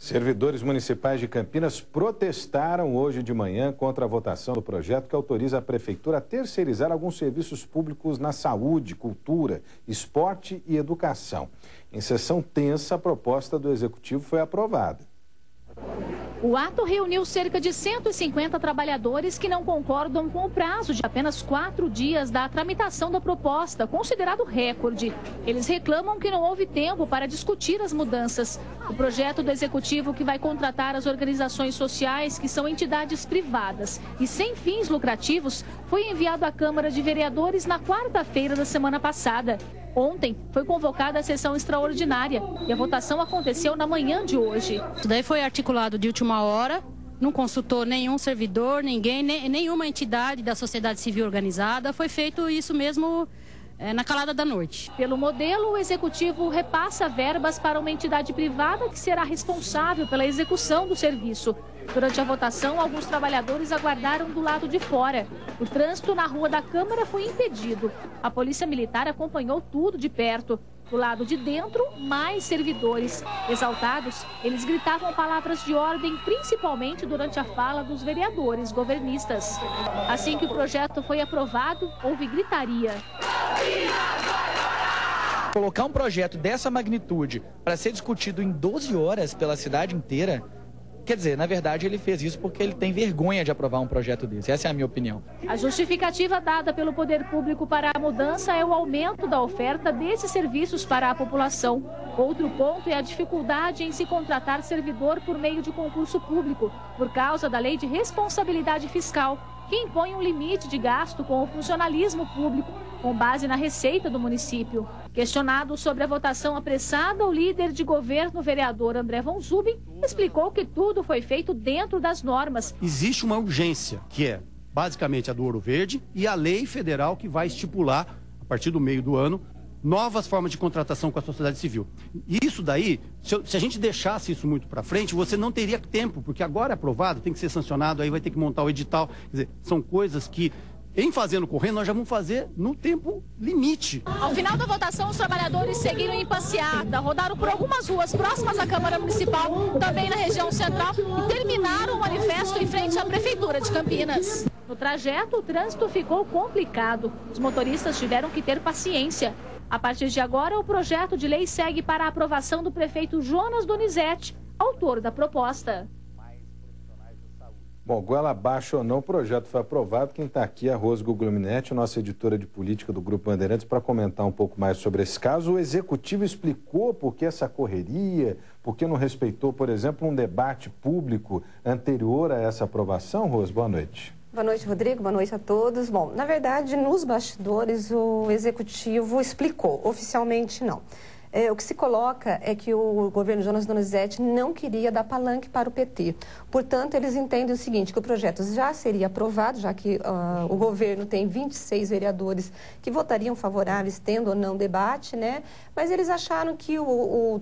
Servidores municipais de Campinas protestaram hoje de manhã contra a votação do projeto que autoriza a prefeitura a terceirizar alguns serviços públicos na saúde, cultura, esporte e educação. Em sessão tensa, a proposta do executivo foi aprovada. O ato reuniu cerca de 150 trabalhadores que não concordam com o prazo de apenas 4 dias da tramitação da proposta, considerado recorde. Eles reclamam que não houve tempo para discutir as mudanças. O projeto do executivo, que vai contratar as organizações sociais, que são entidades privadas e sem fins lucrativos, foi enviado à Câmara de Vereadores na quarta-feira da semana passada. Ontem foi convocada a sessão extraordinária e a votação aconteceu na manhã de hoje. Isso daí foi articulado de última hora, não consultou nenhum servidor, nenhuma entidade da sociedade civil organizada, foi feito isso mesmo na calada da noite. Pelo modelo, o executivo repassa verbas para uma entidade privada que será responsável pela execução do serviço. Durante a votação, alguns trabalhadores aguardaram do lado de fora. O trânsito na rua da Câmara foi impedido. A Polícia Militar acompanhou tudo de perto. Do lado de dentro, mais servidores. Exaltados, eles gritavam palavras de ordem, principalmente durante a fala dos vereadores governistas. Assim que o projeto foi aprovado, houve gritaria. Colocar um projeto dessa magnitude para ser discutido em 12 horas pela cidade inteira, quer dizer, na verdade ele fez isso porque ele tem vergonha de aprovar um projeto desse. Essa é a minha opinião. A justificativa dada pelo poder público para a mudança é o aumento da oferta desses serviços para a população. Outro ponto é a dificuldade em se contratar servidor por meio de concurso público, por causa da Lei de Responsabilidade Fiscal, que impõe um limite de gasto com o funcionalismo público, com base na receita do município. Questionado sobre a votação apressada, o líder de governo, vereador André Von Zubin, explicou que tudo foi feito dentro das normas. Existe uma urgência, que é basicamente a do Ouro Verde e a lei federal que vai estipular, a partir do meio do ano, novas formas de contratação com a sociedade civil. E isso daí, se a gente deixasse isso muito para frente, você não teria tempo, porque agora é aprovado, tem que ser sancionado, aí vai ter que montar o edital. Quer dizer, são coisas que, em fazendo correndo, nós já vamos fazer no tempo limite. Ao final da votação, os trabalhadores seguiram em passeata, rodaram por algumas ruas próximas à Câmara Municipal, também na região central, e terminaram o manifesto em frente à Prefeitura de Campinas. No trajeto, o trânsito ficou complicado. Os motoristas tiveram que ter paciência. A partir de agora, o projeto de lei segue para a aprovação do prefeito Jonas Donizete, autor da proposta. Bom, goela abaixo ou não, o projeto foi aprovado. Quem está aqui é a Rose Guglielminetti, nossa editora de política do Grupo Bandeirantes, para comentar um pouco mais sobre esse caso. O executivo explicou por que essa correria, por que não respeitou, por exemplo, um debate público anterior a essa aprovação. Rose, boa noite. Boa noite, Rodrigo. Boa noite a todos. Bom, na verdade, nos bastidores, o executivo explicou. Oficialmente, não. O que se coloca é que o governo Jonas Donizete não queria dar palanque para o PT. Portanto, eles entendem o seguinte, que o projeto já seria aprovado, já que o governo tem 26 vereadores que votariam favoráveis, tendo ou não debate, né? Mas eles acharam que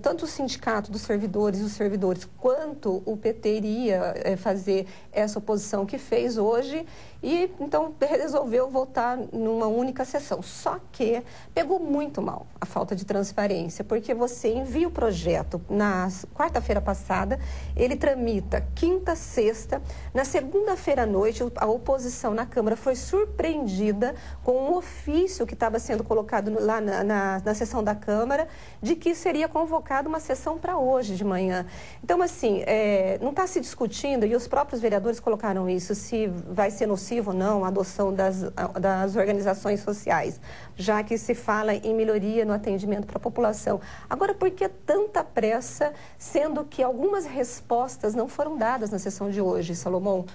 tanto o sindicato dos servidores e os servidores, quanto o PT iria fazer essa oposição que fez hoje, e então resolveu votar numa única sessão. Só que pegou muito mal a falta de transparência, porque você envia o projeto na quarta-feira passada, ele tramita quinta, sexta, na segunda-feira à noite, a oposição na Câmara foi surpreendida com um ofício que estava sendo colocado lá na sessão da Câmara, de que seria convocada uma sessão para hoje de manhã. Então, assim, não está se discutindo, e os próprios vereadores colocaram isso, se vai ser nocivo ou não a adoção das organizações sociais, já que se fala em melhoria no atendimento para a população. Agora, por que tanta pressa, sendo que algumas respostas não foram dadas na sessão de hoje, Salomão?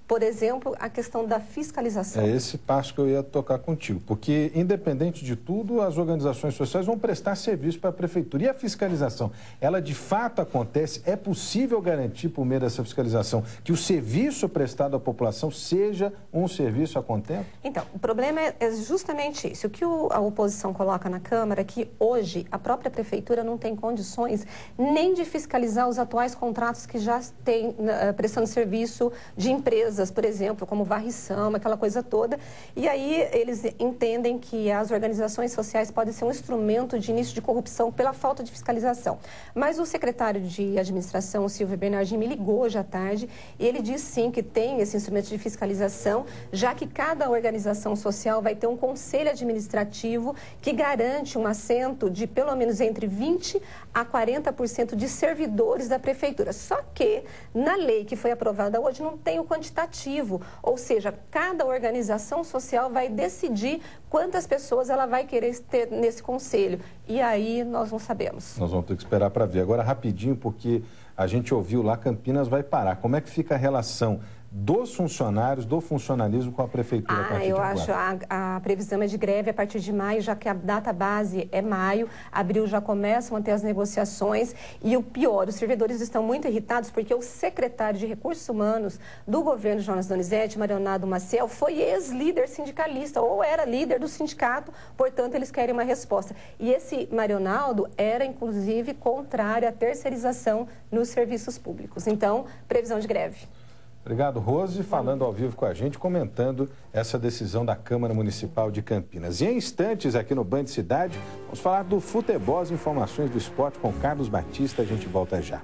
Por exemplo, a questão da fiscalização. É esse passo que eu ia tocar contigo, porque, independente de tudo, as organizações sociais vão prestar serviço para a prefeitura. E a fiscalização, ela de fato acontece? É possível garantir, por meio dessa fiscalização, que o serviço prestado à população seja um serviço a contento? Então, o problema é justamente isso. O que a oposição coloca na Câmara é que hoje a própria prefeitura não tem condições nem de fiscalizar os atuais contratos que já têm prestando serviço de empresas despesas, por exemplo, como varrição, aquela coisa toda. E aí eles entendem que as organizações sociais podem ser um instrumento de início de corrupção pela falta de fiscalização. Mas o secretário de administração, o Silvio Bernardini, me ligou hoje à tarde e ele diz sim que tem esse instrumento de fiscalização, já que cada organização social vai ter um conselho administrativo que garante um assento de pelo menos entre 20% a 40% de servidores da prefeitura. Só que na lei que foi aprovada hoje não tem o quantitativo, ou seja, cada organização social vai decidir quantas pessoas ela vai querer ter nesse conselho. E aí nós não sabemos. Nós vamos ter que esperar para ver. Agora, rapidinho, porque a gente ouviu lá, Campinas vai parar. Como é que fica a relação dos funcionários, do funcionalismo com a prefeitura? Eu acho a previsão é de greve a partir de maio, já que a data base é maio, abril já começam a ter as negociações e o pior, os servidores estão muito irritados porque o secretário de Recursos Humanos do governo Jonas Donizete, Marionado Maciel, foi ex-líder sindicalista ou era líder do sindicato, portanto eles querem uma resposta. E esse Marionaldo era inclusive contrário à terceirização nos serviços públicos. Então, previsão de greve. Obrigado, Rose, falando ao vivo com a gente, comentando essa decisão da Câmara Municipal de Campinas. E em instantes, aqui no Band Cidade, vamos falar do futebol, as informações do esporte com Carlos Batista. A gente volta já.